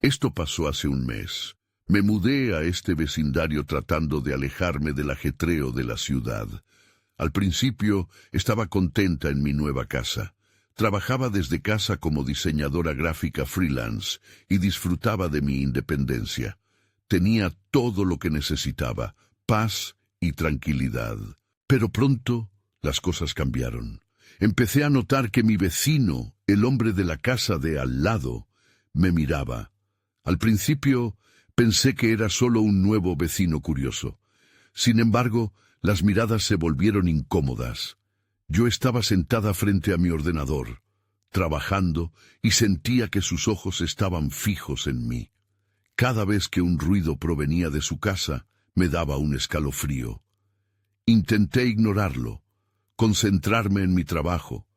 Esto pasó hace un mes. Me mudé a este vecindario tratando de alejarme del ajetreo de la ciudad. Al principio estaba contenta en mi nueva casa. Trabajaba desde casa como diseñadora gráfica freelance y disfrutaba de mi independencia. Tenía todo lo que necesitaba, paz y tranquilidad. Pero pronto las cosas cambiaron. Empecé a notar que mi vecino, el hombre de la casa de al lado, me miraba. Al principio pensé que era solo un nuevo vecino curioso. Sin embargo, las miradas se volvieron incómodas. Yo estaba sentada frente a mi ordenador, trabajando, y sentía que sus ojos estaban fijos en mí. Cada vez que un ruido provenía de su casa, me daba un escalofrío. Intenté ignorarlo, concentrarme en mi trabajo,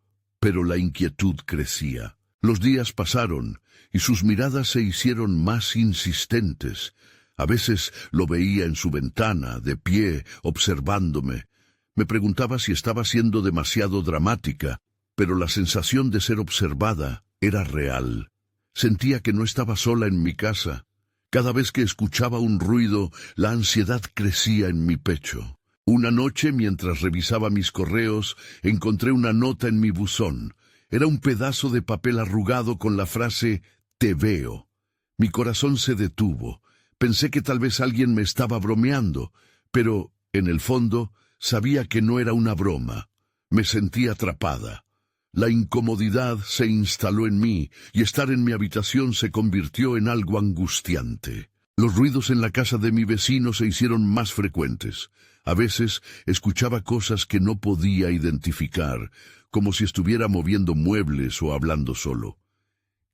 pero la inquietud crecía. Los días pasaron y sus miradas se hicieron más insistentes. A veces lo veía en su ventana, de pie, observándome. Me preguntaba si estaba siendo demasiado dramática, pero la sensación de ser observada era real. Sentía que no estaba sola en mi casa. Cada vez que escuchaba un ruido, la ansiedad crecía en mi pecho. Una noche, mientras revisaba mis correos, encontré una nota en mi buzón. Era un pedazo de papel arrugado con la frase «Te veo». Mi corazón se detuvo. Pensé que tal vez alguien me estaba bromeando, pero, en el fondo, sabía que no era una broma. Me sentí atrapada. La incomodidad se instaló en mí y estar en mi habitación se convirtió en algo angustiante. Los ruidos en la casa de mi vecino se hicieron más frecuentes. A veces escuchaba cosas que no podía identificar, como si estuviera moviendo muebles o hablando solo.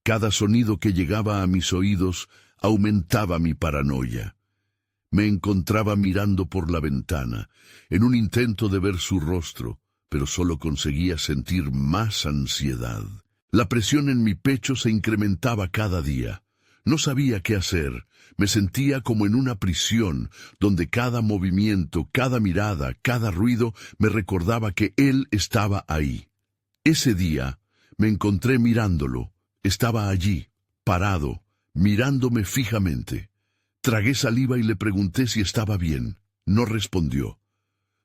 Cada sonido que llegaba a mis oídos aumentaba mi paranoia. Me encontraba mirando por la ventana, en un intento de ver su rostro, pero solo conseguía sentir más ansiedad. La presión en mi pecho se incrementaba cada día. No sabía qué hacer. Me sentía como en una prisión, donde cada movimiento, cada mirada, cada ruido me recordaba que él estaba ahí. Ese día me encontré mirándolo. Estaba allí, parado, mirándome fijamente. Tragué saliva y le pregunté si estaba bien. No respondió.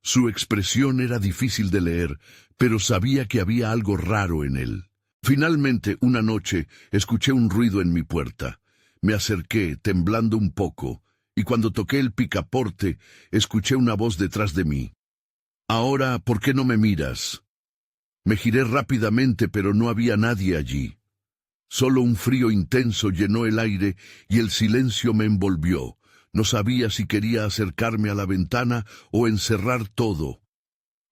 Su expresión era difícil de leer, pero sabía que había algo raro en él. Finalmente, una noche, escuché un ruido en mi puerta. Me acerqué, temblando un poco, y cuando toqué el picaporte, escuché una voz detrás de mí. «Ahora, ¿por qué no me miras?» Me giré rápidamente, pero no había nadie allí. Solo un frío intenso llenó el aire y el silencio me envolvió. No sabía si quería acercarme a la ventana o encerrar todo.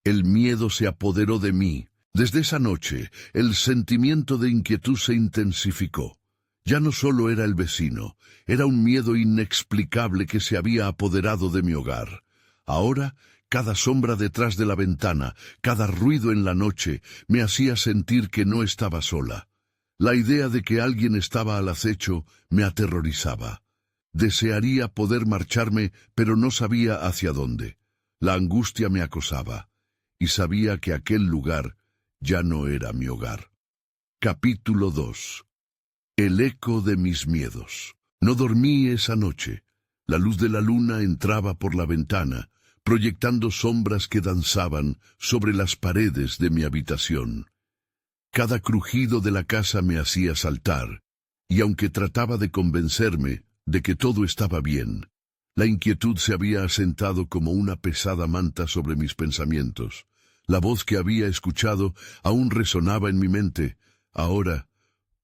El miedo se apoderó de mí. Desde esa noche, el sentimiento de inquietud se intensificó. Ya no solo era el vecino, era un miedo inexplicable que se había apoderado de mi hogar. Ahora, cada sombra detrás de la ventana, cada ruido en la noche, me hacía sentir que no estaba sola. La idea de que alguien estaba al acecho me aterrorizaba. Desearía poder marcharme, pero no sabía hacia dónde. La angustia me acosaba, y sabía que aquel lugar ya no era mi hogar. Capítulo 2. El eco de mis miedos. No dormí esa noche. La luz de la luna entraba por la ventana, proyectando sombras que danzaban sobre las paredes de mi habitación. Cada crujido de la casa me hacía saltar, y aunque trataba de convencerme de que todo estaba bien, la inquietud se había asentado como una pesada manta sobre mis pensamientos. La voz que había escuchado aún resonaba en mi mente. Ahora,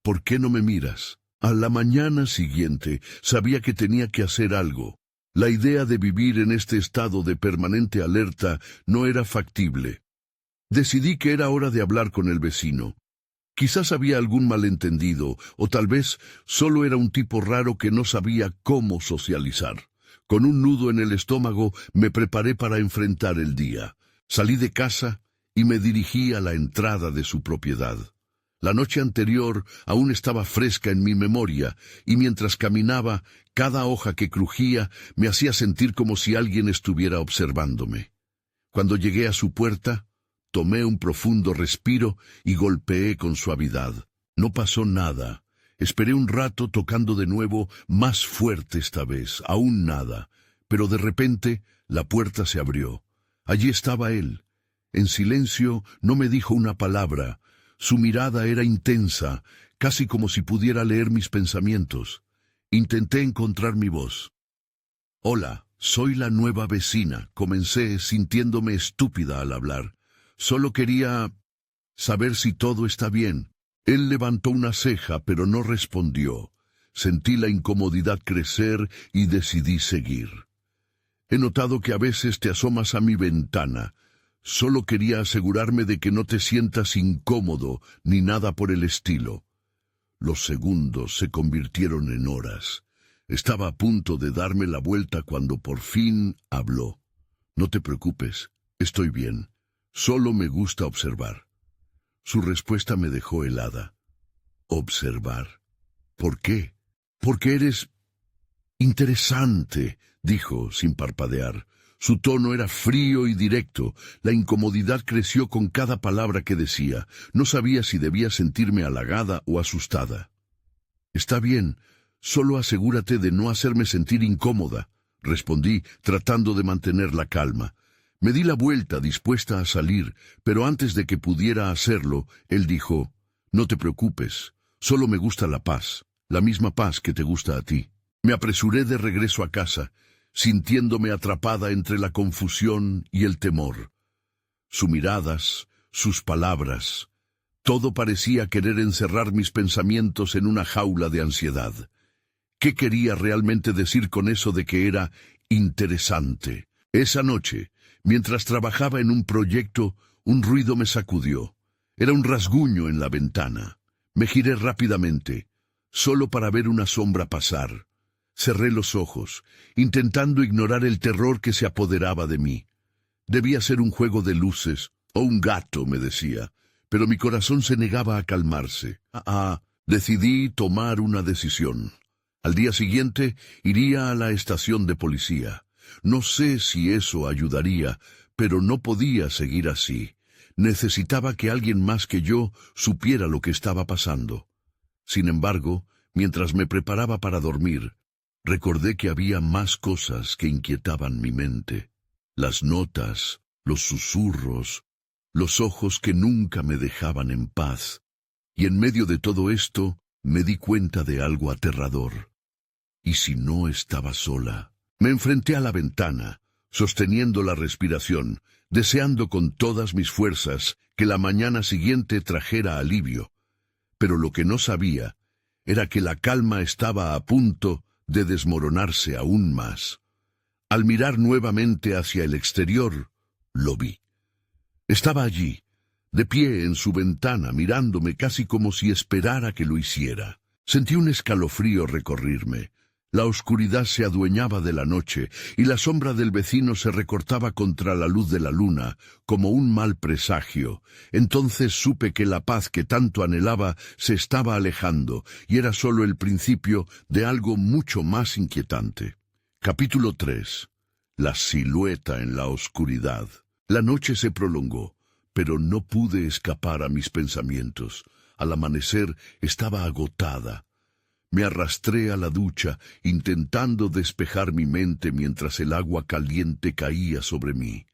¿por qué no me miras? A la mañana siguiente sabía que tenía que hacer algo. La idea de vivir en este estado de permanente alerta no era factible. Decidí que era hora de hablar con el vecino. Quizás había algún malentendido, o tal vez solo era un tipo raro que no sabía cómo socializar. Con un nudo en el estómago me preparé para enfrentar el día. Salí de casa y me dirigí a la entrada de su propiedad. La noche anterior aún estaba fresca en mi memoria, y mientras caminaba, cada hoja que crujía me hacía sentir como si alguien estuviera observándome. Cuando llegué a su puerta, tomé un profundo respiro y golpeé con suavidad. No pasó nada. Esperé un rato tocando de nuevo, más fuerte esta vez, aún nada. Pero de repente la puerta se abrió. Allí estaba él. En silencio no me dijo una palabra. Su mirada era intensa, casi como si pudiera leer mis pensamientos. Intenté encontrar mi voz. «Hola, soy la nueva vecina», comencé sintiéndome estúpida al hablar. «Solo quería saber si todo está bien». Él levantó una ceja, pero no respondió. Sentí la incomodidad crecer y decidí seguir. «He notado que a veces te asomas a mi ventana. Solo quería asegurarme de que no te sientas incómodo ni nada por el estilo». Los segundos se convirtieron en horas. Estaba a punto de darme la vuelta cuando por fin habló. «No te preocupes, estoy bien. Solo me gusta observar». Su respuesta me dejó helada. «¿Observar? ¿Por qué?» «Porque eres interesante», dijo sin parpadear. Su tono era frío y directo. La incomodidad creció con cada palabra que decía. No sabía si debía sentirme halagada o asustada. «Está bien, solo asegúrate de no hacerme sentir incómoda», respondí, tratando de mantener la calma. Me di la vuelta, dispuesta a salir, pero antes de que pudiera hacerlo, él dijo: «No te preocupes, solo me gusta la paz, la misma paz que te gusta a ti». Me apresuré de regreso a casa, sintiéndome atrapada entre la confusión y el temor. Sus miradas, sus palabras, todo parecía querer encerrar mis pensamientos en una jaula de ansiedad. ¿Qué quería realmente decir con eso de que era interesante? Esa noche, mientras trabajaba en un proyecto, un ruido me sacudió. Era un rasguño en la ventana. Me giré rápidamente, solo para ver una sombra pasar. Cerré los ojos, intentando ignorar el terror que se apoderaba de mí. Debía ser un juego de luces, o un gato, me decía, pero mi corazón se negaba a calmarse. Decidí tomar una decisión. Al día siguiente iría a la estación de policía. No sé si eso ayudaría, pero no podía seguir así. Necesitaba que alguien más que yo supiera lo que estaba pasando. Sin embargo, mientras me preparaba para dormir, recordé que había más cosas que inquietaban mi mente. Las notas, los susurros, los ojos que nunca me dejaban en paz. Y en medio de todo esto, me di cuenta de algo aterrador. ¿Y si no estaba sola? Me enfrenté a la ventana, sosteniendo la respiración, deseando con todas mis fuerzas que la mañana siguiente trajera alivio. Pero lo que no sabía era que la calma estaba a punto de desmoronarse aún más. Al mirar nuevamente hacia el exterior, lo vi. Estaba allí, de pie en su ventana, mirándome casi como si esperara que lo hiciera. Sentí un escalofrío recorrerme. La oscuridad se adueñaba de la noche, y la sombra del vecino se recortaba contra la luz de la luna, como un mal presagio. Entonces supe que la paz que tanto anhelaba se estaba alejando, y era solo el principio de algo mucho más inquietante. Capítulo 3. La silueta en la oscuridad. La noche se prolongó, pero no pude escapar a mis pensamientos. Al amanecer estaba agotada. Me arrastré a la ducha, intentando despejar mi mente mientras el agua caliente caía sobre mí.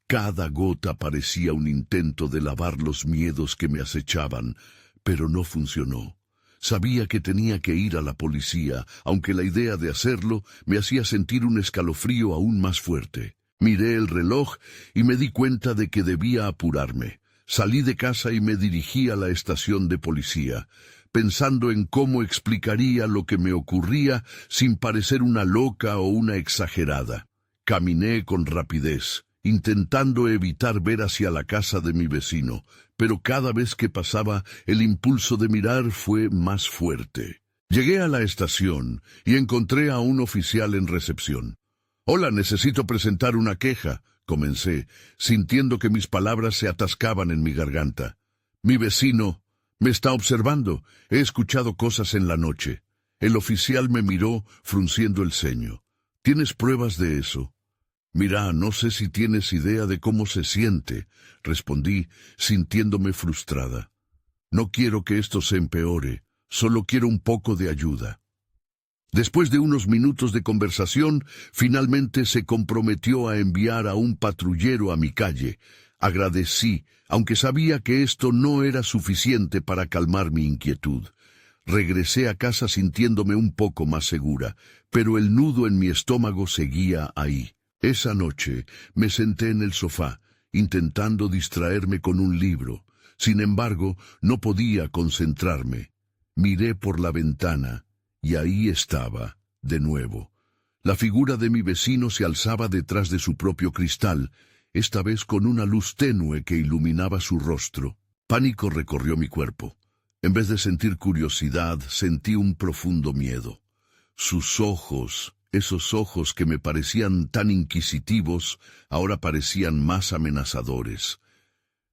Cada gota parecía un intento de lavar los miedos que me acechaban, pero no funcionó. Sabía que tenía que ir a la policía, aunque la idea de hacerlo me hacía sentir un escalofrío aún más fuerte. Miré el reloj y me di cuenta de que debía apurarme. Salí de casa y me dirigí a la estación de policía, pensando en cómo explicaría lo que me ocurría sin parecer una loca o una exagerada. Caminé con rapidez, intentando evitar ver hacia la casa de mi vecino, pero cada vez que pasaba, el impulso de mirar fue más fuerte. Llegué a la estación y encontré a un oficial en recepción. «Hola, necesito presentar una queja», comencé, sintiendo que mis palabras se atascaban en mi garganta. «Mi vecino me está observando. He escuchado cosas en la noche». El oficial me miró, frunciendo el ceño. «¿Tienes pruebas de eso?» «Mira, no sé si tienes idea de cómo se siente», respondí, sintiéndome frustrada. «No quiero que esto se empeore. Solo quiero un poco de ayuda. Después de unos minutos de conversación, finalmente se comprometió a enviar a un patrullero a mi calle. Agradecí, aunque sabía que esto no era suficiente para calmar mi inquietud. Regresé a casa sintiéndome un poco más segura, pero el nudo en mi estómago seguía ahí. Esa noche me senté en el sofá, intentando distraerme con un libro. Sin embargo, no podía concentrarme. Miré por la ventana, y ahí estaba, de nuevo. La figura de mi vecino se alzaba detrás de su propio cristal, esta vez con una luz tenue que iluminaba su rostro. Pánico recorrió mi cuerpo. En vez de sentir curiosidad, sentí un profundo miedo. Sus ojos, esos ojos que me parecían tan inquisitivos, ahora parecían más amenazadores.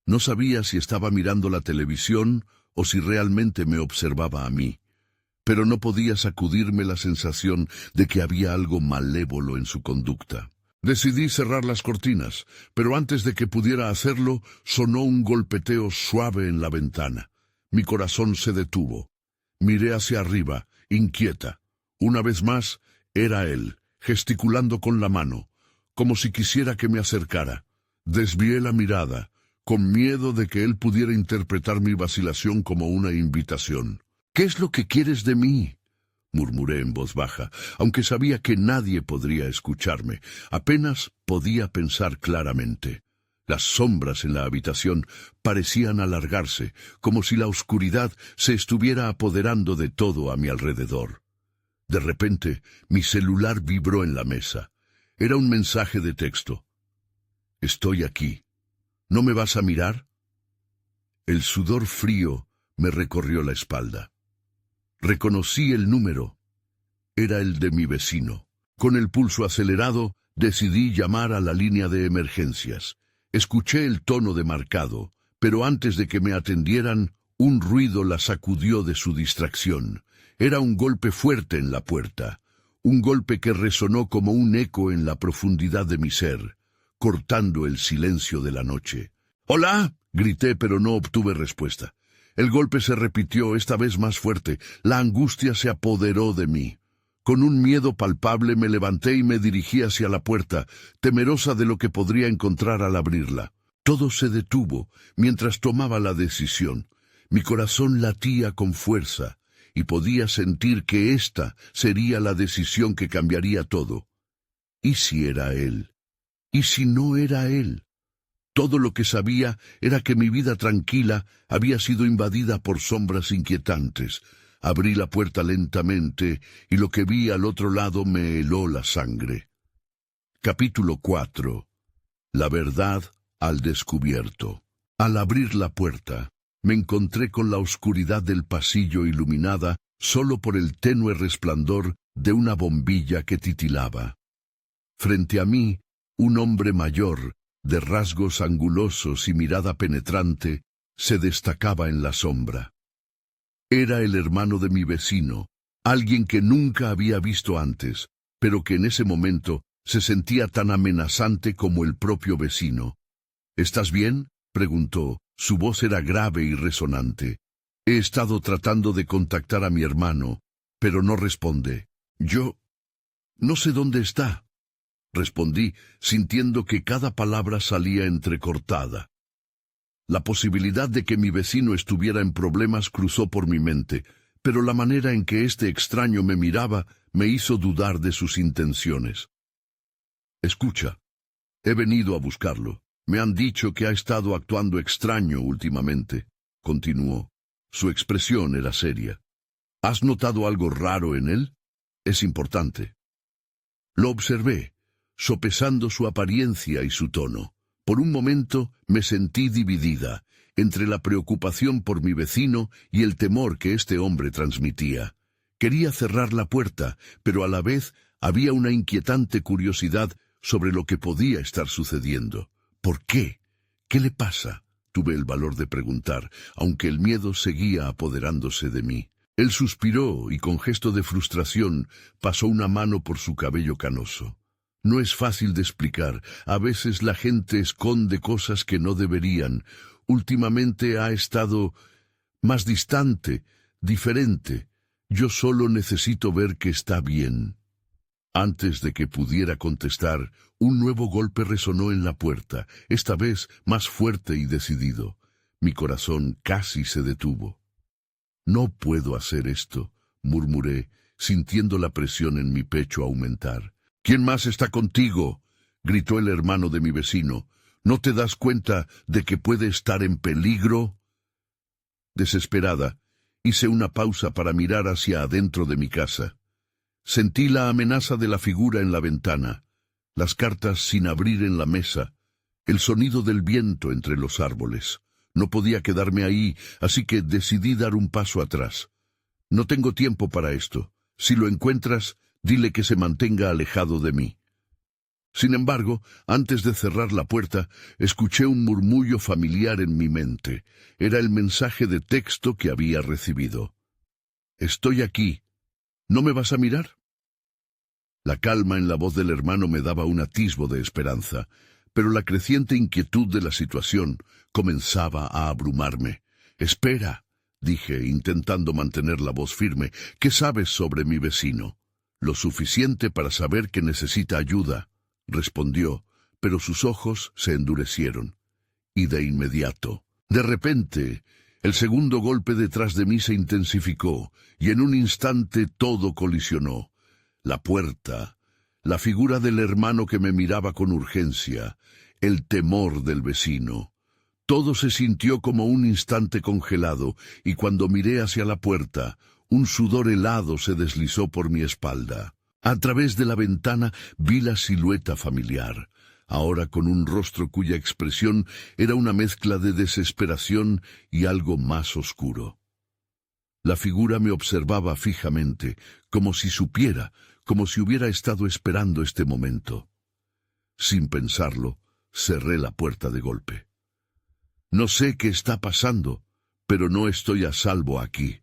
No sabía si estaba mirando la televisión o si realmente me observaba a mí, pero no podía sacudirme la sensación de que había algo malévolo en su conducta. Decidí cerrar las cortinas, pero antes de que pudiera hacerlo, sonó un golpeteo suave en la ventana. Mi corazón se detuvo. Miré hacia arriba, inquieta. Una vez más, era él, gesticulando con la mano, como si quisiera que me acercara. Desvié la mirada, con miedo de que él pudiera interpretar mi vacilación como una invitación. «¿Qué es lo que quieres de mí?», murmuré en voz baja, aunque sabía que nadie podría escucharme. Apenas podía pensar claramente. Las sombras en la habitación parecían alargarse, como si la oscuridad se estuviera apoderando de todo a mi alrededor. De repente, mi celular vibró en la mesa. Era un mensaje de texto. «Estoy aquí. ¿No me vas a mirar?». El sudor frío me recorrió la espalda. Reconocí el número. Era el de mi vecino. Con el pulso acelerado, decidí llamar a la línea de emergencias. Escuché el tono demarcado, pero antes de que me atendieran, un ruido la sacudió de su distracción. Era un golpe fuerte en la puerta, un golpe que resonó como un eco en la profundidad de mi ser, cortando el silencio de la noche. «¡Hola!», grité, pero no obtuve respuesta. El golpe se repitió, esta vez más fuerte. La angustia se apoderó de mí. Con un miedo palpable me levanté y me dirigí hacia la puerta, temerosa de lo que podría encontrar al abrirla. Todo se detuvo mientras tomaba la decisión. Mi corazón latía con fuerza, y podía sentir que esta sería la decisión que cambiaría todo. ¿Y si era él? ¿Y si no era él? Todo lo que sabía era que mi vida tranquila había sido invadida por sombras inquietantes. Abrí la puerta lentamente y lo que vi al otro lado me heló la sangre. Capítulo 4. La verdad al descubierto. Al abrir la puerta, me encontré con la oscuridad del pasillo iluminada solo por el tenue resplandor de una bombilla que titilaba. Frente a mí, un hombre mayor, de rasgos angulosos y mirada penetrante, se destacaba en la sombra. Era el hermano de mi vecino, alguien que nunca había visto antes, pero que en ese momento se sentía tan amenazante como el propio vecino. «¿Estás bien?», preguntó. Su voz era grave y resonante. «He estado tratando de contactar a mi hermano, pero no responde. Yo no sé dónde está», respondí, sintiendo que cada palabra salía entrecortada. La posibilidad de que mi vecino estuviera en problemas cruzó por mi mente, pero la manera en que este extraño me miraba me hizo dudar de sus intenciones. «Escucha, he venido a buscarlo. Me han dicho que ha estado actuando extraño últimamente», continuó. Su expresión era seria. «¿Has notado algo raro en él? Es importante». Lo observé, sopesando su apariencia y su tono. Por un momento me sentí dividida entre la preocupación por mi vecino y el temor que este hombre transmitía. Quería cerrar la puerta, pero a la vez había una inquietante curiosidad sobre lo que podía estar sucediendo. ¿Por qué? ¿Qué le pasa?, tuve el valor de preguntar, aunque el miedo seguía apoderándose de mí. Él suspiró y con gesto de frustración pasó una mano por su cabello canoso. «No es fácil de explicar. A veces la gente esconde cosas que no deberían. Últimamente ha estado más distante, diferente. Yo solo necesito ver que está bien». Antes de que pudiera contestar, un nuevo golpe resonó en la puerta, esta vez más fuerte y decidido. Mi corazón casi se detuvo. «No puedo hacer esto», murmuré, sintiendo la presión en mi pecho aumentar. «¿Quién más está contigo?», gritó el hermano de mi vecino. «¿No te das cuenta de que puede estar en peligro?». Desesperada, hice una pausa para mirar hacia adentro de mi casa. Sentí la amenaza de la figura en la ventana, las cartas sin abrir en la mesa, el sonido del viento entre los árboles. No podía quedarme ahí, así que decidí dar un paso atrás. «No tengo tiempo para esto. Si lo encuentras, dile que se mantenga alejado de mí». Sin embargo, antes de cerrar la puerta, escuché un murmullo familiar en mi mente. Era el mensaje de texto que había recibido. «Estoy aquí. ¿No me vas a mirar?». La calma en la voz del hermano me daba un atisbo de esperanza, pero la creciente inquietud de la situación comenzaba a abrumarme. «Espera», dije, intentando mantener la voz firme. «¿Qué sabes sobre mi vecino?». «Lo suficiente para saber que necesita ayuda», respondió, pero sus ojos se endurecieron. Y de inmediato, de repente, el segundo golpe detrás de mí se intensificó, y en un instante todo colisionó. La puerta, la figura del hermano que me miraba con urgencia, el temor del vecino. Todo se sintió como un instante congelado, y cuando miré hacia la puerta, un sudor helado se deslizó por mi espalda. A través de la ventana vi la silueta familiar, ahora con un rostro cuya expresión era una mezcla de desesperación y algo más oscuro. La figura me observaba fijamente, como si supiera, como si hubiera estado esperando este momento. Sin pensarlo, cerré la puerta de golpe. «No sé qué está pasando, pero no estoy a salvo aquí»,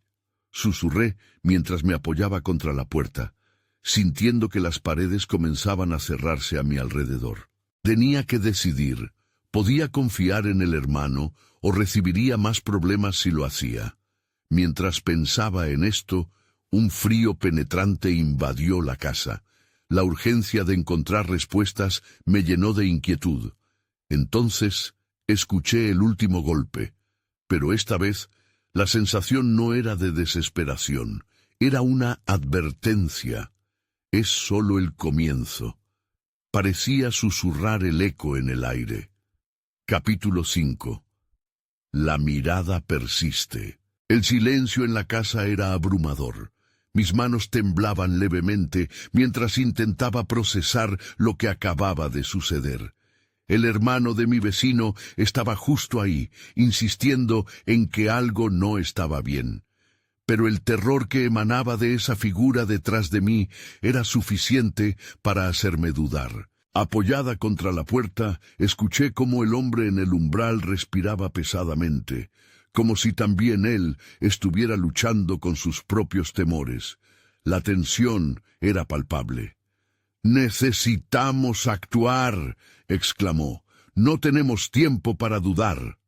susurré mientras me apoyaba contra la puerta, sintiendo que las paredes comenzaban a cerrarse a mi alrededor. Tenía que decidir. ¿Podía confiar en el hermano o recibiría más problemas si lo hacía? Mientras pensaba en esto, un frío penetrante invadió la casa. La urgencia de encontrar respuestas me llenó de inquietud. Entonces, escuché el último golpe, pero esta vez la sensación no era de desesperación, era una advertencia. «Es solo el comienzo», parecía susurrar el eco en el aire. Capítulo 5. La mirada persiste. El silencio en la casa era abrumador. Mis manos temblaban levemente mientras intentaba procesar lo que acababa de suceder. El hermano de mi vecino estaba justo ahí, insistiendo en que algo no estaba bien. Pero el terror que emanaba de esa figura detrás de mí era suficiente para hacerme dudar. Apoyada contra la puerta, escuché cómo el hombre en el umbral respiraba pesadamente, como si también él estuviera luchando con sus propios temores. La tensión era palpable. «Necesitamos actuar», exclamó. «No tenemos tiempo para dudar».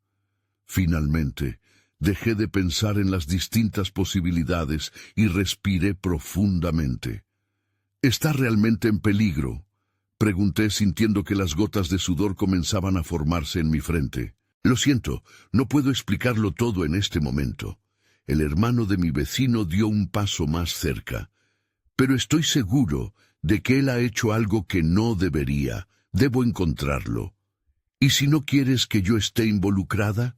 Finalmente, dejé de pensar en las distintas posibilidades y respiré profundamente. «¿Está realmente en peligro?», pregunté sintiendo que las gotas de sudor comenzaban a formarse en mi frente. «Lo siento, no puedo explicarlo todo en este momento». El hermano de mi vecino dio un paso más cerca. «Pero estoy seguro de que él ha hecho algo que no debería. Debo encontrarlo. ¿Y si no quieres que yo esté involucrada?».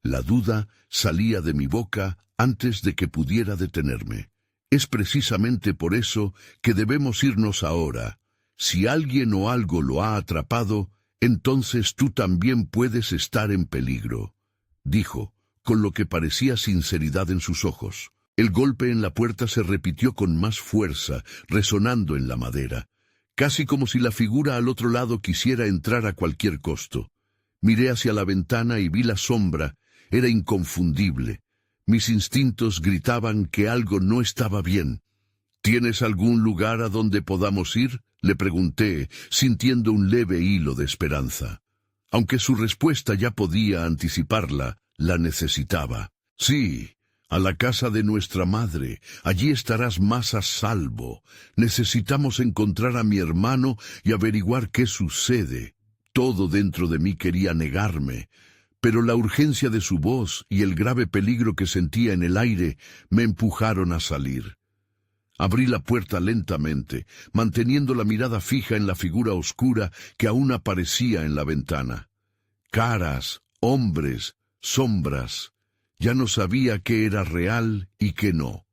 La duda salía de mi boca antes de que pudiera detenerme. «Es precisamente por eso que debemos irnos ahora. Si alguien o algo lo ha atrapado, entonces tú también puedes estar en peligro», dijo, con lo que parecía sinceridad en sus ojos. El golpe en la puerta se repitió con más fuerza, resonando en la madera, casi como si la figura al otro lado quisiera entrar a cualquier costo. Miré hacia la ventana y vi la sombra. Era inconfundible. Mis instintos gritaban que algo no estaba bien. «¿Tienes algún lugar a donde podamos ir?», le pregunté, sintiendo un leve hilo de esperanza. Aunque su respuesta ya podía anticiparla, la necesitaba. «Sí, A la casa de nuestra madre, allí estarás más a salvo. Necesitamos encontrar a mi hermano y averiguar qué sucede. Todo dentro de mí quería negarme, pero la urgencia de su voz y el grave peligro que sentía en el aire me empujaron a salir. Abrí la puerta lentamente, manteniendo la mirada fija en la figura oscura que aún aparecía en la ventana. Caras, hombres, sombras. Ya no sabía qué era real y qué no.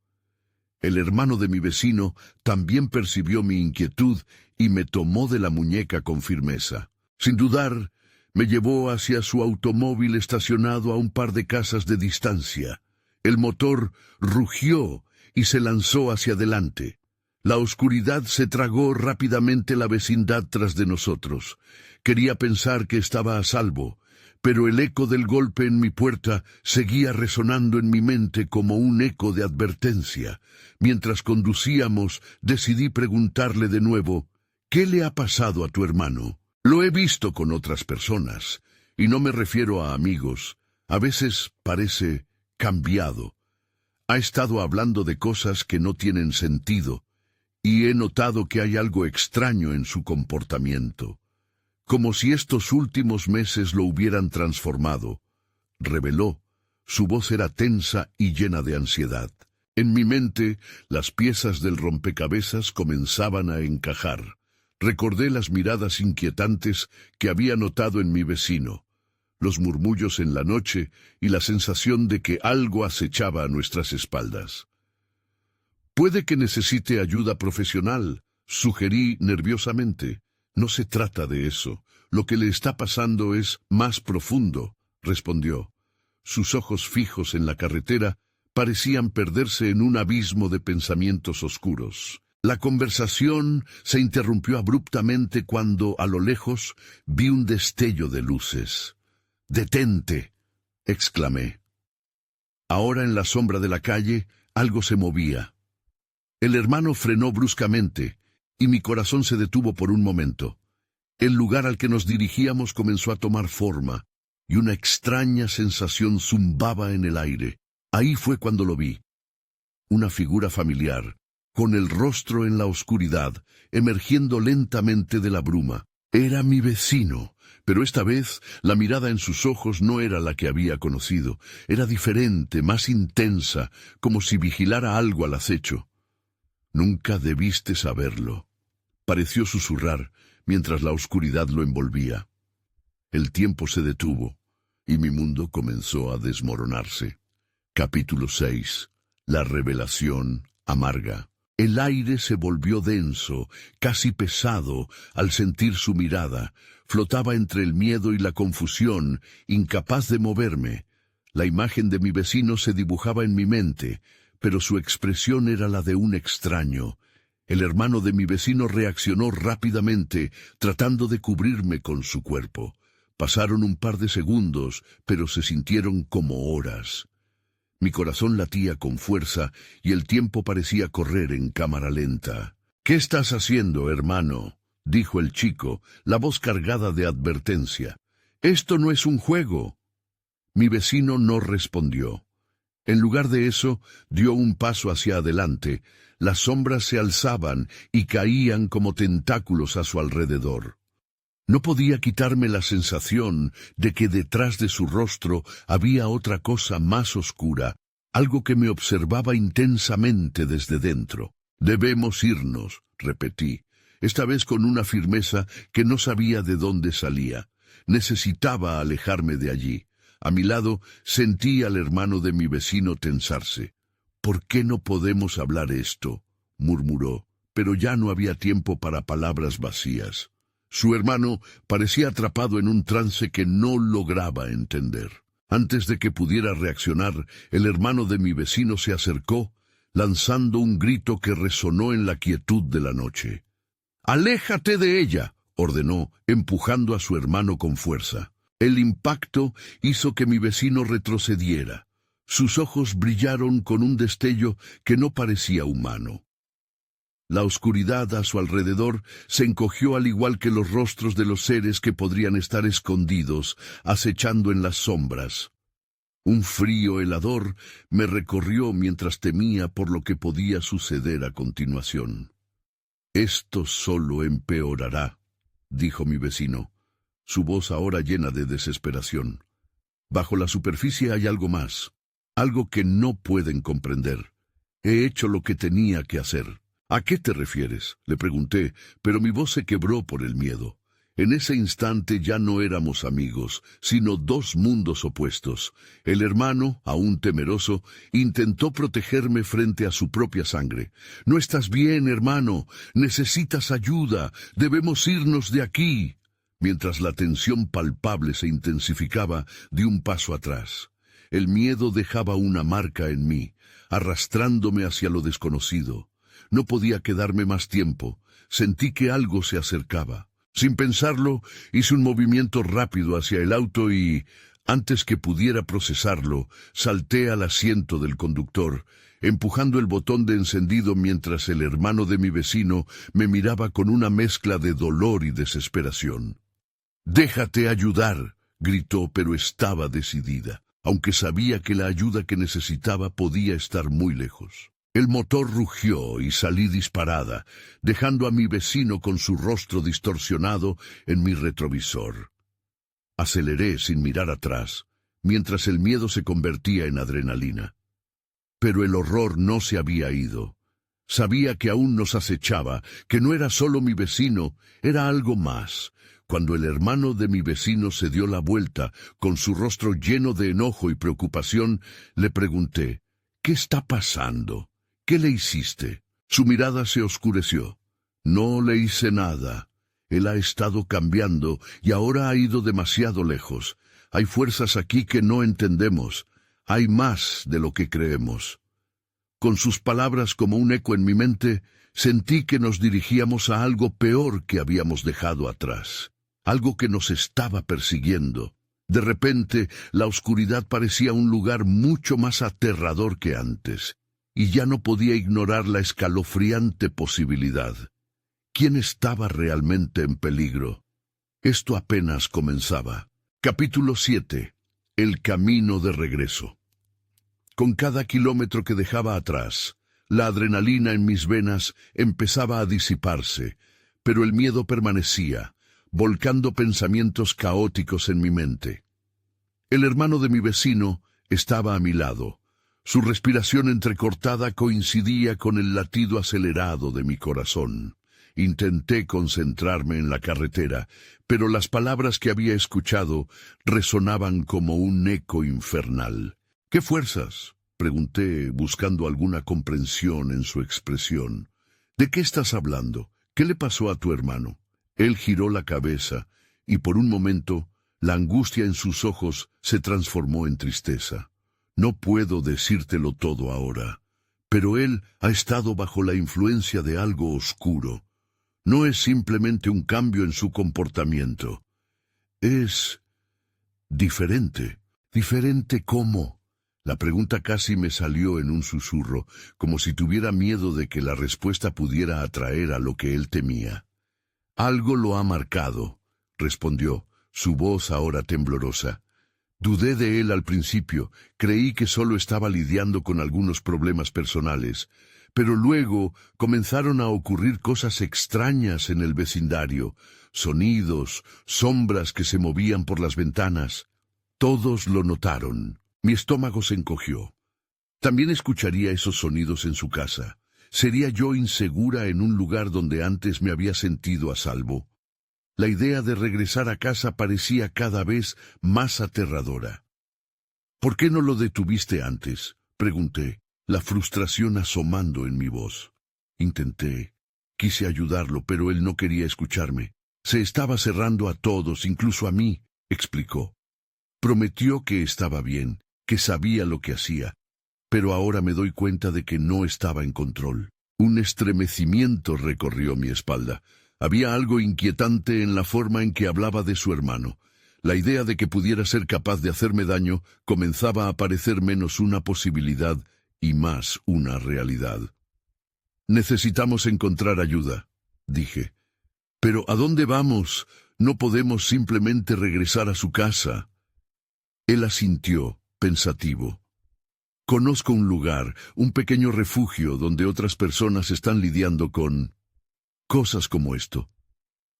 El hermano de mi vecino también percibió mi inquietud y me tomó de la muñeca con firmeza. Sin dudar, me llevó hacia su automóvil estacionado a un par de casas de distancia. El motor rugió y se lanzó hacia adelante. La oscuridad se tragó rápidamente la vecindad tras de nosotros. Quería pensar que estaba a salvo, pero el eco del golpe en mi puerta seguía resonando en mi mente como un eco de advertencia. Mientras conducíamos, decidí preguntarle de nuevo, ¿qué le ha pasado a tu hermano? Lo he visto con otras personas, y no me refiero a amigos. A veces parece cambiado. Ha estado hablando de cosas que no tienen sentido, y he notado que hay algo extraño en su comportamiento. Como si estos últimos meses lo hubieran transformado. Reveló. Su voz era tensa y llena de ansiedad. En mi mente, las piezas del rompecabezas comenzaban a encajar. Recordé las miradas inquietantes que había notado en mi vecino, los murmullos en la noche y la sensación de que algo acechaba a nuestras espaldas. «Puede que necesite ayuda profesional», sugerí nerviosamente. «No se trata de eso. Lo que le está pasando es más profundo», respondió. Sus ojos fijos en la carretera parecían perderse en un abismo de pensamientos oscuros. La conversación se interrumpió abruptamente cuando, a lo lejos, vi un destello de luces. «¡Detente!», exclamé. Ahora en la sombra de la calle, algo se movía. El hermano frenó bruscamente, y mi corazón se detuvo por un momento. El lugar al que nos dirigíamos comenzó a tomar forma, y una extraña sensación zumbaba en el aire. Ahí fue cuando lo vi. Una figura familiar, con el rostro en la oscuridad, emergiendo lentamente de la bruma. Era mi vecino, pero esta vez la mirada en sus ojos no era la que había conocido. Era diferente, más intensa, como si vigilara algo al acecho. «Nunca debiste saberlo», pareció susurrar, mientras la oscuridad lo envolvía. El tiempo se detuvo, y mi mundo comenzó a desmoronarse. Capítulo 6. La revelación amarga. El aire se volvió denso, casi pesado, al sentir su mirada. Flotaba entre el miedo y la confusión, incapaz de moverme. La imagen de mi vecino se dibujaba en mi mente, pero su expresión era la de un extraño. El hermano de mi vecino reaccionó rápidamente, tratando de cubrirme con su cuerpo. Pasaron un par de segundos, pero se sintieron como horas. Mi corazón latía con fuerza y el tiempo parecía correr en cámara lenta. «¿Qué estás haciendo, hermano?», dijo el chico, la voz cargada de advertencia. «Esto no es un juego». Mi vecino no respondió. En lugar de eso, dio un paso hacia adelante. Las sombras se alzaban y caían como tentáculos a su alrededor. No podía quitarme la sensación de que detrás de su rostro había otra cosa más oscura, algo que me observaba intensamente desde dentro. «Debemos irnos», repetí, esta vez con una firmeza que no sabía de dónde salía. Necesitaba alejarme de allí. A mi lado sentí al hermano de mi vecino tensarse. «¿Por qué no podemos hablar esto?», murmuró, pero ya no había tiempo para palabras vacías. Su hermano parecía atrapado en un trance que no lograba entender. Antes de que pudiera reaccionar, el hermano de mi vecino se acercó, lanzando un grito que resonó en la quietud de la noche. «¡Aléjate de ella!», ordenó, empujando a su hermano con fuerza. El impacto hizo que mi vecino retrocediera. Sus ojos brillaron con un destello que no parecía humano. La oscuridad a su alrededor se encogió al igual que los rostros de los seres que podrían estar escondidos, acechando en las sombras. Un frío helador me recorrió mientras temía por lo que podía suceder a continuación. «Esto solo empeorará», dijo mi vecino, su voz ahora llena de desesperación. «Bajo la superficie hay algo más, algo que no pueden comprender. He hecho lo que tenía que hacer». «¿A qué te refieres?», le pregunté, pero mi voz se quebró por el miedo. En ese instante ya no éramos amigos, sino dos mundos opuestos. El hermano, aún temeroso, intentó protegerme frente a su propia sangre. «No estás bien, hermano. Necesitas ayuda. Debemos irnos de aquí». Mientras la tensión palpable se intensificaba, di un paso atrás. El miedo dejaba una marca en mí, arrastrándome hacia lo desconocido. No podía quedarme más tiempo. Sentí que algo se acercaba. Sin pensarlo, hice un movimiento rápido hacia el auto y, antes que pudiera procesarlo, salté al asiento del conductor, empujando el botón de encendido mientras el hermano de mi vecino me miraba con una mezcla de dolor y desesperación. «Déjate ayudar», gritó, pero estaba decidida, aunque sabía que la ayuda que necesitaba podía estar muy lejos. El motor rugió y salí disparada, dejando a mi vecino con su rostro distorsionado en mi retrovisor. Aceleré sin mirar atrás, mientras el miedo se convertía en adrenalina. Pero el horror no se había ido. Sabía que aún nos acechaba, que no era solo mi vecino, era algo más. Cuando el hermano de mi vecino se dio la vuelta, con su rostro lleno de enojo y preocupación, le pregunté, «¿Qué está pasando? ¿Qué le hiciste?». Su mirada se oscureció. «No le hice nada. Él ha estado cambiando y ahora ha ido demasiado lejos. Hay fuerzas aquí que no entendemos. Hay más de lo que creemos». Con sus palabras como un eco en mi mente, sentí que nos dirigíamos a algo peor que habíamos dejado atrás. Algo que nos estaba persiguiendo. De repente, la oscuridad parecía un lugar mucho más aterrador que antes, y ya no podía ignorar la escalofriante posibilidad. ¿Quién estaba realmente en peligro? Esto apenas comenzaba. Capítulo 7. El camino de regreso. Con cada kilómetro que dejaba atrás, la adrenalina en mis venas empezaba a disiparse, pero el miedo permanecía, volcando pensamientos caóticos en mi mente. El hermano de mi vecino estaba a mi lado. Su respiración entrecortada coincidía con el latido acelerado de mi corazón. Intenté concentrarme en la carretera, pero las palabras que había escuchado resonaban como un eco infernal. «¿Qué fuerzas?», pregunté, buscando alguna comprensión en su expresión. «¿De qué estás hablando? ¿Qué le pasó a tu hermano?». Él giró la cabeza, y por un momento, la angustia en sus ojos se transformó en tristeza. «No puedo decírtelo todo ahora, pero él ha estado bajo la influencia de algo oscuro. No es simplemente un cambio en su comportamiento. Es diferente». «¿Diferente cómo?». La pregunta casi me salió en un susurro, como si tuviera miedo de que la respuesta pudiera atraer a lo que él temía. «Algo lo ha marcado», respondió, su voz ahora temblorosa. «Dudé de él al principio, creí que solo estaba lidiando con algunos problemas personales, pero luego comenzaron a ocurrir cosas extrañas en el vecindario, sonidos, sombras que se movían por las ventanas. Todos lo notaron». Mi estómago se encogió. También escucharía esos sonidos en su casa. ¿Sería yo insegura en un lugar donde antes me había sentido a salvo? La idea de regresar a casa parecía cada vez más aterradora. «¿Por qué no lo detuviste antes?», pregunté, la frustración asomando en mi voz. Quise ayudarlo, pero él no quería escucharme. Se estaba cerrando a todos, incluso a mí, explicó. Prometió que estaba bien, que sabía lo que hacía, pero ahora me doy cuenta de que no estaba en control. Un estremecimiento recorrió mi espalda. Había algo inquietante en la forma en que hablaba de su hermano. La idea de que pudiera ser capaz de hacerme daño comenzaba a parecer menos una posibilidad y más una realidad. «Necesitamos encontrar ayuda», dije. «¿Pero a dónde vamos? No podemos simplemente regresar a su casa». Él asintió, pensativo. Conozco un lugar, un pequeño refugio donde otras personas están lidiando con cosas como esto.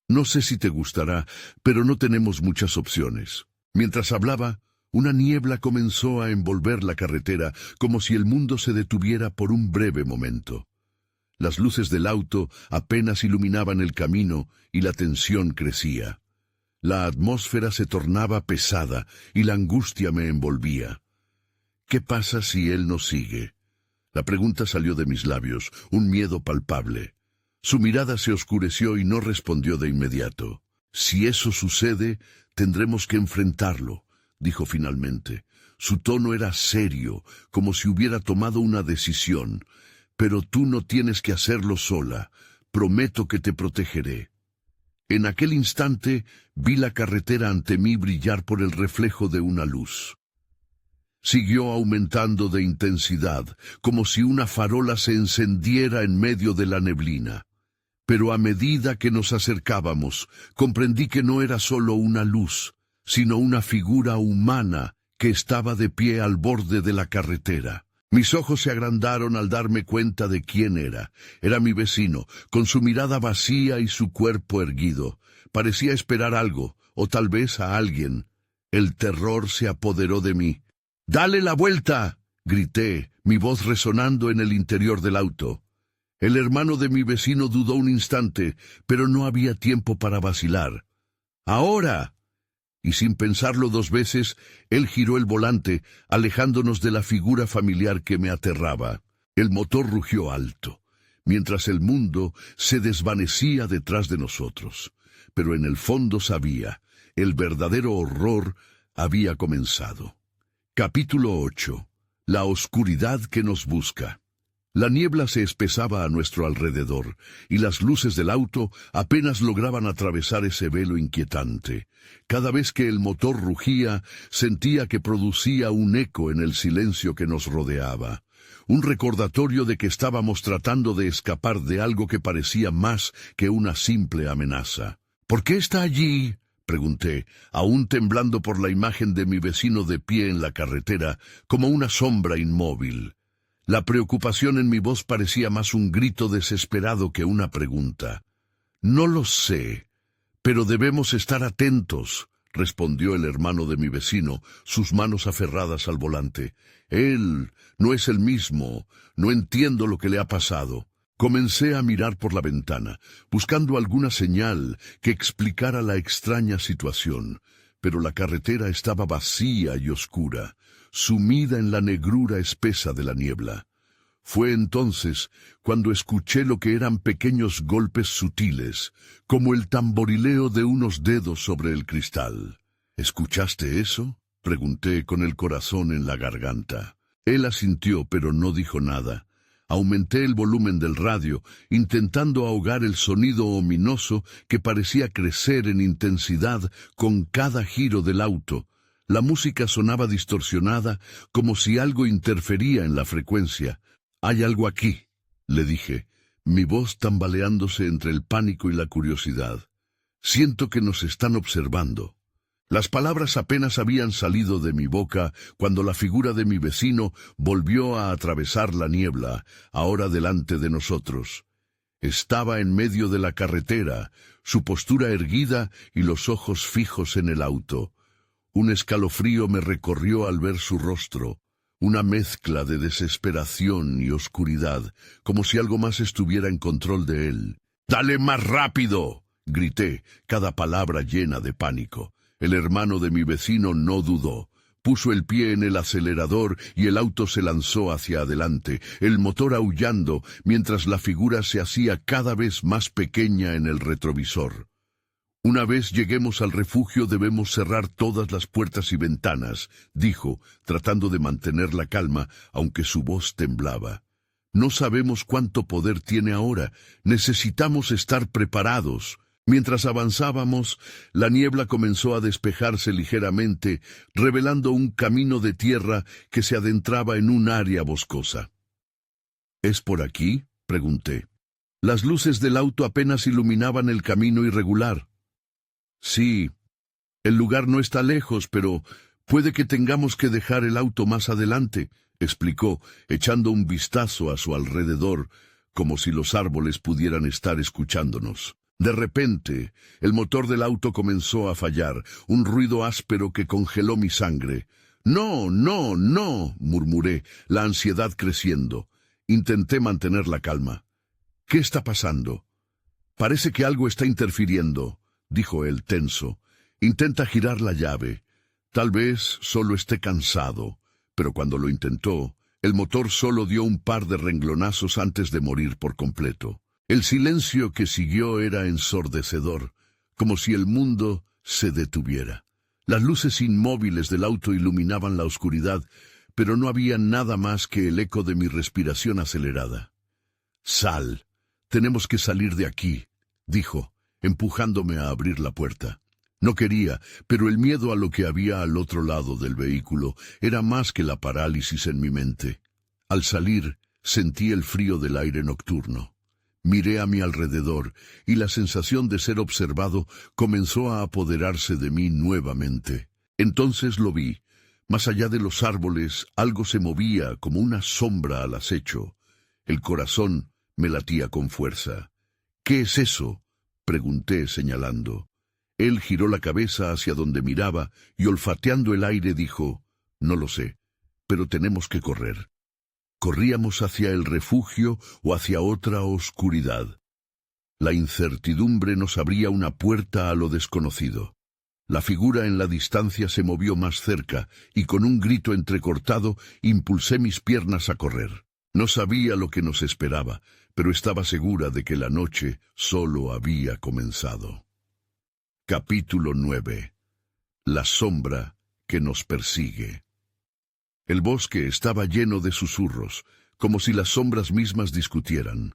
No sé si te gustará, pero no tenemos muchas opciones. Mientras hablaba, una niebla comenzó a envolver la carretera como si el mundo se detuviera por un breve momento. Las luces del auto apenas iluminaban el camino y la tensión crecía. La atmósfera se tornaba pesada y la angustia me envolvía. ¿Qué pasa si él nos sigue? La pregunta salió de mis labios, un miedo palpable. Su mirada se oscureció y no respondió de inmediato. Si eso sucede, tendremos que enfrentarlo, dijo finalmente. Su tono era serio, como si hubiera tomado una decisión. Pero tú no tienes que hacerlo sola. Prometo que te protegeré. En aquel instante vi la carretera ante mí brillar por el reflejo de una luz. Siguió aumentando de intensidad, como si una farola se encendiera en medio de la neblina. Pero a medida que nos acercábamos, comprendí que no era solo una luz, sino una figura humana que estaba de pie al borde de la carretera. Mis ojos se agrandaron al darme cuenta de quién era. Era mi vecino, con su mirada vacía y su cuerpo erguido. Parecía esperar algo, o tal vez a alguien. El terror se apoderó de mí. «¡Dale la vuelta!», grité, mi voz resonando en el interior del auto. El hermano de mi vecino dudó un instante, pero no había tiempo para vacilar. «¡Ahora!». Y sin pensarlo dos veces, él giró el volante, alejándonos de la figura familiar que me aterraba. El motor rugió alto, mientras el mundo se desvanecía detrás de nosotros. Pero en el fondo sabía, el verdadero horror había comenzado. Capítulo 8. La oscuridad que nos busca. La niebla se espesaba a nuestro alrededor, y las luces del auto apenas lograban atravesar ese velo inquietante. Cada vez que el motor rugía, sentía que producía un eco en el silencio que nos rodeaba. Un recordatorio de que estábamos tratando de escapar de algo que parecía más que una simple amenaza. «¿Por qué está allí?», pregunté, aún temblando por la imagen de mi vecino de pie en la carretera, como una sombra inmóvil. La preocupación en mi voz parecía más un grito desesperado que una pregunta. «No lo sé, pero debemos estar atentos», respondió el hermano de mi vecino, sus manos aferradas al volante. «Él no es el mismo, no entiendo lo que le ha pasado». Comencé a mirar por la ventana, buscando alguna señal que explicara la extraña situación, pero la carretera estaba vacía y oscura, sumida en la negrura espesa de la niebla. Fue entonces cuando escuché lo que eran pequeños golpes sutiles, como el tamborileo de unos dedos sobre el cristal. «¿Escuchaste eso?», pregunté con el corazón en la garganta. Él asintió, pero no dijo nada. Aumenté el volumen del radio, intentando ahogar el sonido ominoso que parecía crecer en intensidad con cada giro del auto. La música sonaba distorsionada, como si algo interfería en la frecuencia. «Hay algo aquí», le dije, mi voz tambaleándose entre el pánico y la curiosidad. «Siento que nos están observando». Las palabras apenas habían salido de mi boca cuando la figura de mi vecino volvió a atravesar la niebla, ahora delante de nosotros. Estaba en medio de la carretera, su postura erguida y los ojos fijos en el auto. Un escalofrío me recorrió al ver su rostro, una mezcla de desesperación y oscuridad, como si algo más estuviera en control de él. «¡Dale más rápido!», grité, cada palabra llena de pánico. El hermano de mi vecino no dudó. Puso el pie en el acelerador y el auto se lanzó hacia adelante, el motor aullando, mientras la figura se hacía cada vez más pequeña en el retrovisor. «Una vez lleguemos al refugio debemos cerrar todas las puertas y ventanas», dijo, tratando de mantener la calma, aunque su voz temblaba. «No sabemos cuánto poder tiene ahora. Necesitamos estar preparados». Mientras avanzábamos, la niebla comenzó a despejarse ligeramente, revelando un camino de tierra que se adentraba en un área boscosa. «¿Es por aquí?», pregunté. Las luces del auto apenas iluminaban el camino irregular. «Sí, el lugar no está lejos, pero Puede que tengamos que dejar el auto más adelante, explicó, echando un vistazo a su alrededor, como si los árboles pudieran estar escuchándonos. De repente, el motor del auto comenzó a fallar, un ruido áspero que congeló mi sangre. «No, no, no», murmuré, la ansiedad creciendo. Intenté mantener la calma. «¿Qué está pasando?» «Parece que algo está interfiriendo», dijo él tenso. «Intenta girar la llave. Tal vez solo esté cansado». Pero cuando lo intentó, el motor solo dio un par de renglonazos antes de morir por completo. El silencio que siguió era ensordecedor, como si el mundo se detuviera. Las luces inmóviles del auto iluminaban la oscuridad, pero no había nada más que el eco de mi respiración acelerada. «Sal, tenemos que salir de aquí», dijo, empujándome a abrir la puerta. No quería, pero el miedo a lo que había al otro lado del vehículo era más que la parálisis en mi mente. Al salir, sentí el frío del aire nocturno. Miré a mi alrededor y la sensación de ser observado comenzó a apoderarse de mí nuevamente. Entonces lo vi. Más allá de los árboles, algo se movía como una sombra al acecho. El corazón me latía con fuerza. «¿Qué es eso?», pregunté señalando. Él giró la cabeza hacia donde miraba y olfateando el aire dijo, «No lo sé, pero tenemos que correr». Corríamos hacia el refugio o hacia otra oscuridad. La incertidumbre nos abría una puerta a lo desconocido. La figura en la distancia se movió más cerca y con un grito entrecortado impulsé mis piernas a correr. No sabía lo que nos esperaba, pero estaba segura de que la noche solo había comenzado. Capítulo 9. La sombra que nos persigue. El bosque estaba lleno de susurros, como si las sombras mismas discutieran.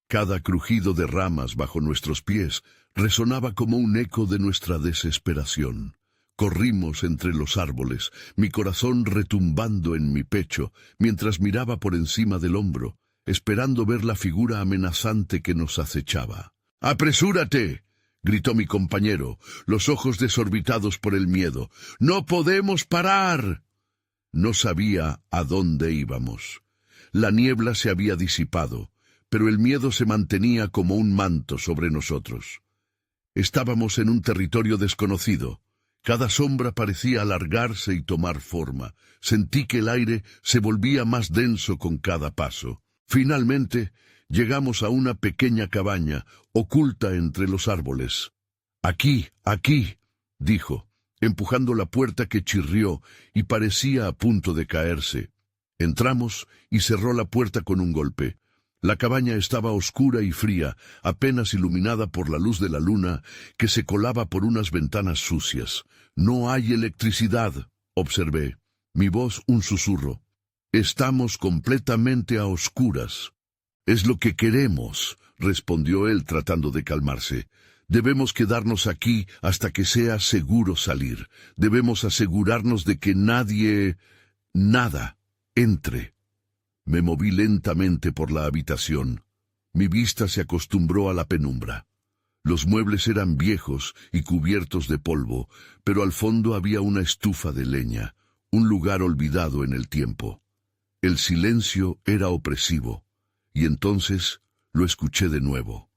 Cada crujido de ramas bajo nuestros pies resonaba como un eco de nuestra desesperación. Corrimos entre los árboles, mi corazón retumbando en mi pecho, mientras miraba por encima del hombro, esperando ver la figura amenazante que nos acechaba. «¡Apresúrate!», gritó mi compañero, los ojos desorbitados por el miedo. «¡No podemos parar!». No sabía a dónde íbamos. La niebla se había disipado, pero el miedo se mantenía como un manto sobre nosotros. Estábamos en un territorio desconocido. Cada sombra parecía alargarse y tomar forma. Sentí que el aire se volvía más denso con cada paso. Finalmente, llegamos a una pequeña cabaña, oculta entre los árboles. «Aquí, aquí», dijo, empujando la puerta que chirrió y parecía a punto de caerse. Entramos y cerró la puerta con un golpe. La cabaña estaba oscura y fría, apenas iluminada por la luz de la luna que se colaba por unas ventanas sucias. «No hay electricidad», observé. Mi voz un susurro. «Estamos completamente a oscuras». «Es lo que queremos», respondió él tratando de calmarse. «Debemos quedarnos aquí hasta que sea seguro salir. Debemos asegurarnos de que nada, entre». Me moví lentamente por la habitación. Mi vista se acostumbró a la penumbra. Los muebles eran viejos y cubiertos de polvo, pero al fondo había una estufa de leña, un lugar olvidado en el tiempo. El silencio era opresivo, y entonces lo escuché de nuevo.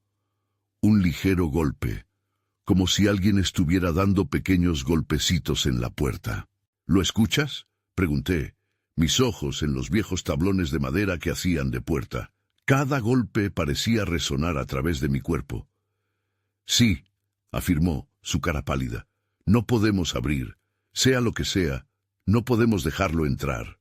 Un ligero golpe, como si alguien estuviera dando pequeños golpecitos en la puerta. «¿Lo escuchas?», pregunté, mis ojos en los viejos tablones de madera que hacían de puerta. Cada golpe parecía resonar a través de mi cuerpo. «Sí», afirmó, su cara pálida. «No podemos abrir. Sea lo que sea, no podemos dejarlo entrar».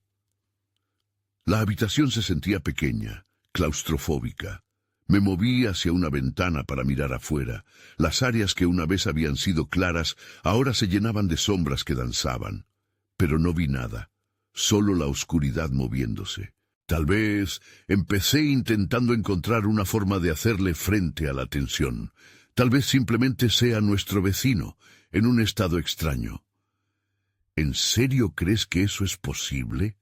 La habitación se sentía pequeña, claustrofóbica. Me moví hacia una ventana para mirar afuera. Las áreas que una vez habían sido claras ahora se llenaban de sombras que danzaban. Pero no vi nada. Solo la oscuridad moviéndose. Tal vez empecé intentando encontrar una forma de hacerle frente a la tensión. Tal vez simplemente sea nuestro vecino, en un estado extraño. «¿En serio crees que eso es posible?»,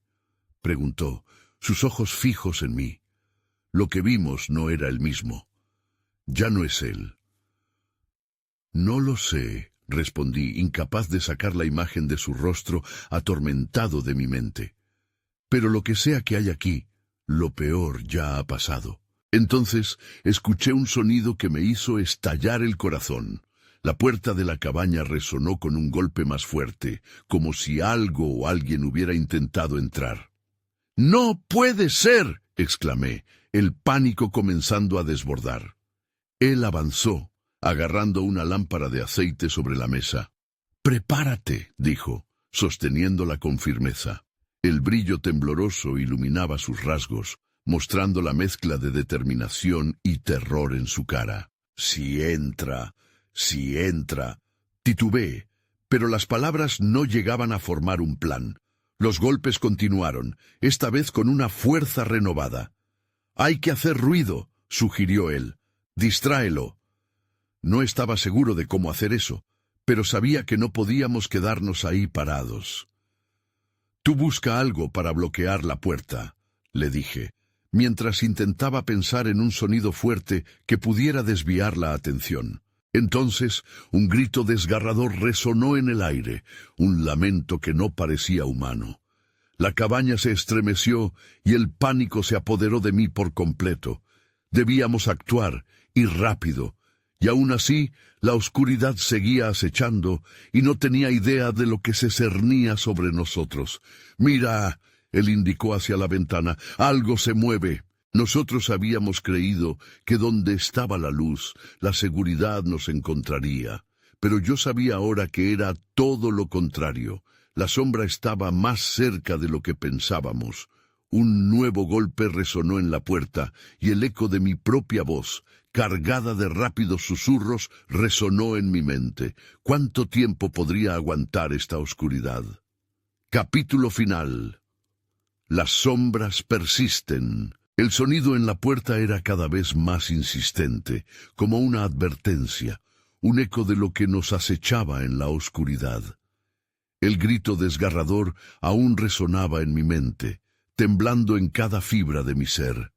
preguntó, sus ojos fijos en mí. Lo que vimos no era el mismo. Ya no es él. «No lo sé», respondí, incapaz de sacar la imagen de su rostro atormentado de mi mente. Pero lo que sea que hay aquí, lo peor ya ha pasado. Entonces escuché un sonido que me hizo estallar el corazón. La puerta de la cabaña resonó con un golpe más fuerte, como si algo o alguien hubiera intentado entrar. «¡No puede ser!», exclamé, el pánico comenzando a desbordar. Él avanzó, agarrando una lámpara de aceite sobre la mesa. «Prepárate», dijo, sosteniéndola con firmeza. El brillo tembloroso iluminaba sus rasgos, mostrando la mezcla de determinación y terror en su cara. «Si entra, titubeé, pero las palabras no llegaban a formar un plan. Los golpes continuaron, esta vez con una fuerza renovada. «Hay que hacer ruido», sugirió él. «Distráelo». No estaba seguro de cómo hacer eso, pero sabía que no podíamos quedarnos ahí parados. «Tú busca algo para bloquear la puerta», le dije, mientras intentaba pensar en un sonido fuerte que pudiera desviar la atención. Entonces, un grito desgarrador resonó en el aire, un lamento que no parecía humano. La cabaña se estremeció y el pánico se apoderó de mí por completo. Debíamos actuar, y rápido, y aún así la oscuridad seguía acechando y no tenía idea de lo que se cernía sobre nosotros. «Mira», él indicó hacia la ventana, «algo se mueve». Nosotros habíamos creído que donde estaba la luz, la seguridad nos encontraría, pero yo sabía ahora que era todo lo contrario. La sombra estaba más cerca de lo que pensábamos. Un nuevo golpe resonó en la puerta, y el eco de mi propia voz, cargada de rápidos susurros, resonó en mi mente. ¿Cuánto tiempo podría aguantar esta oscuridad? Capítulo final. Las sombras persisten. El sonido en la puerta era cada vez más insistente, como una advertencia, un eco de lo que nos acechaba en la oscuridad. El grito desgarrador aún resonaba en mi mente, temblando en cada fibra de mi ser.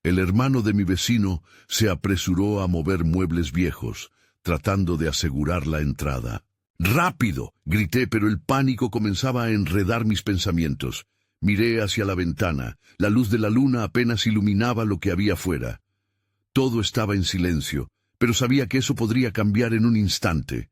El hermano de mi vecino se apresuró a mover muebles viejos, tratando de asegurar la entrada. «¡Rápido!», grité, pero el pánico comenzaba a enredar mis pensamientos. Miré hacia la ventana. La luz de la luna apenas iluminaba lo que había fuera. Todo estaba en silencio, pero sabía que eso podría cambiar en un instante.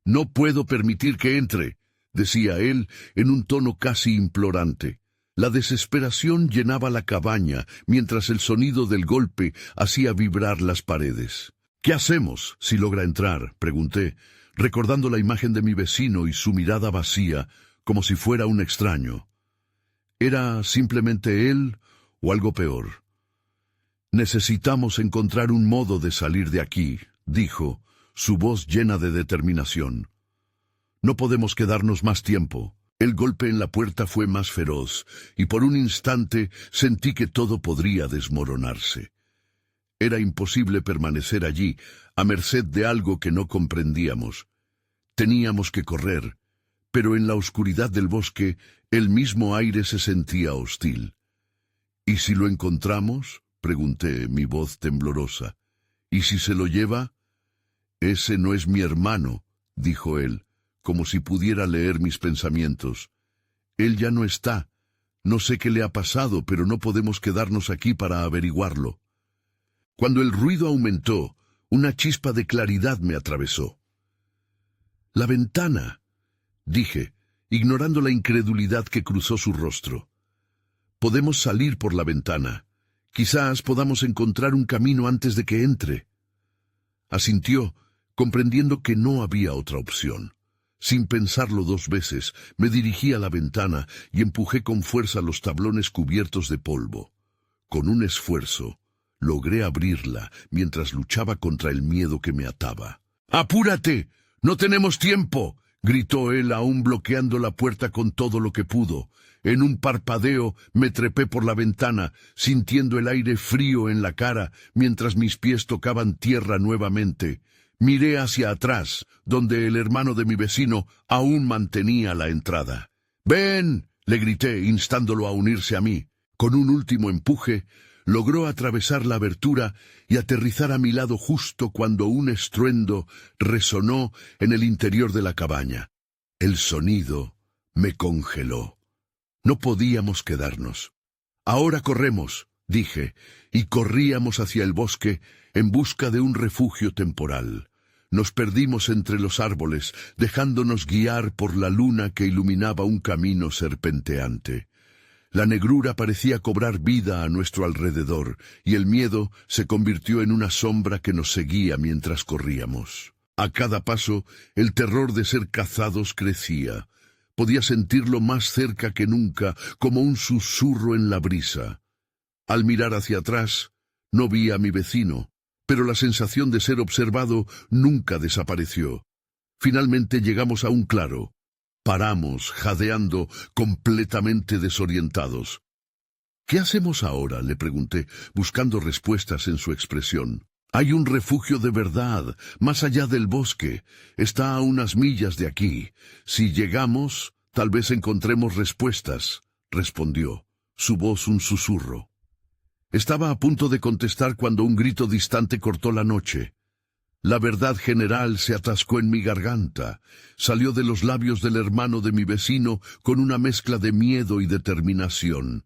«No puedo permitir que entre», decía él en un tono casi implorante. La desesperación llenaba la cabaña mientras el sonido del golpe hacía vibrar las paredes. «¿Qué hacemos si logra entrar?», pregunté, recordando la imagen de mi vecino y su mirada vacía, como si fuera un extraño. ¿Era simplemente él o algo peor? «Necesitamos encontrar un modo de salir de aquí», dijo, su voz llena de determinación. «No podemos quedarnos más tiempo». El golpe en la puerta fue más feroz, y por un instante sentí que todo podría desmoronarse. Era imposible permanecer allí, a merced de algo que no comprendíamos. Teníamos que correr, pero en la oscuridad del bosque el mismo aire se sentía hostil. «¿Y si lo encontramos?», pregunté, mi voz temblorosa. «¿Y si se lo lleva?». «Ese no es mi hermano», dijo él, como si pudiera leer mis pensamientos. «Él ya no está. No sé qué le ha pasado, pero no podemos quedarnos aquí para averiguarlo». Cuando el ruido aumentó, una chispa de claridad me atravesó. «La ventana», dije, ignorando la incredulidad que cruzó su rostro. «Podemos salir por la ventana. Quizás podamos encontrar un camino antes de que entre». Asintió, comprendiendo que no había otra opción. Sin pensarlo dos veces, me dirigí a la ventana y empujé con fuerza los tablones cubiertos de polvo. Con un esfuerzo, logré abrirla mientras luchaba contra el miedo que me ataba. «¡Apúrate! ¡No tenemos tiempo!», gritó él, aún bloqueando la puerta con todo lo que pudo. En un parpadeo me trepé por la ventana, sintiendo el aire frío en la cara mientras mis pies tocaban tierra nuevamente. Miré hacia atrás, donde el hermano de mi vecino aún mantenía la entrada. «¡Ven!», le grité, instándolo a unirse a mí. Con un último empuje, Logró atravesar la abertura y aterrizar a mi lado justo cuando un estruendo resonó en el interior de la cabaña. El sonido me congeló. No podíamos quedarnos. «Ahora corremos», dije, y corríamos hacia el bosque en busca de un refugio temporal. Nos perdimos entre los árboles, dejándonos guiar por la luna que iluminaba un camino serpenteante. La negrura parecía cobrar vida a nuestro alrededor, y el miedo se convirtió en una sombra que nos seguía mientras corríamos. A cada paso, el terror de ser cazados crecía. Podía sentirlo más cerca que nunca, como un susurro en la brisa. Al mirar hacia atrás, no vi a mi vecino, pero la sensación de ser observado nunca desapareció. Finalmente llegamos a un claro. Paramos, jadeando, completamente desorientados. «¿Qué hacemos ahora?», le pregunté, buscando respuestas en su expresión. «Hay un refugio de verdad, más allá del bosque. Está a unas millas de aquí. Si llegamos, tal vez encontremos respuestas», respondió, su voz un susurro. Estaba a punto de contestar cuando un grito distante cortó la noche. La verdad general se atascó en mi garganta. Salió de los labios del hermano de mi vecino con una mezcla de miedo y determinación.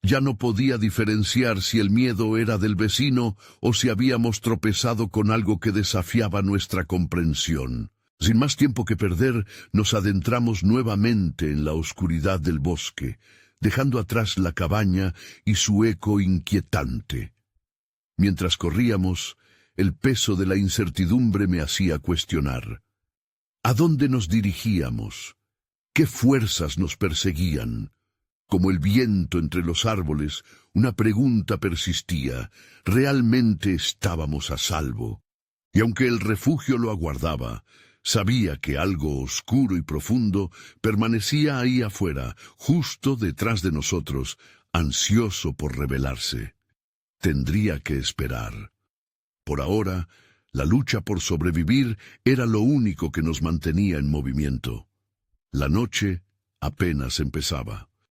Ya no podía diferenciar si el miedo era del vecino o si habíamos tropezado con algo que desafiaba nuestra comprensión. Sin más tiempo que perder, nos adentramos nuevamente en la oscuridad del bosque, dejando atrás la cabaña y su eco inquietante. Mientras corríamos, el peso de la incertidumbre me hacía cuestionar. ¿A dónde nos dirigíamos? ¿Qué fuerzas nos perseguían? Como el viento entre los árboles, una pregunta persistía. ¿Realmente estábamos a salvo? Y aunque el refugio lo aguardaba, sabía que algo oscuro y profundo permanecía ahí afuera, justo detrás de nosotros, ansioso por revelarse. Tendría que esperar. Por ahora, la lucha por sobrevivir era lo único que nos mantenía en movimiento. La noche apenas empezaba.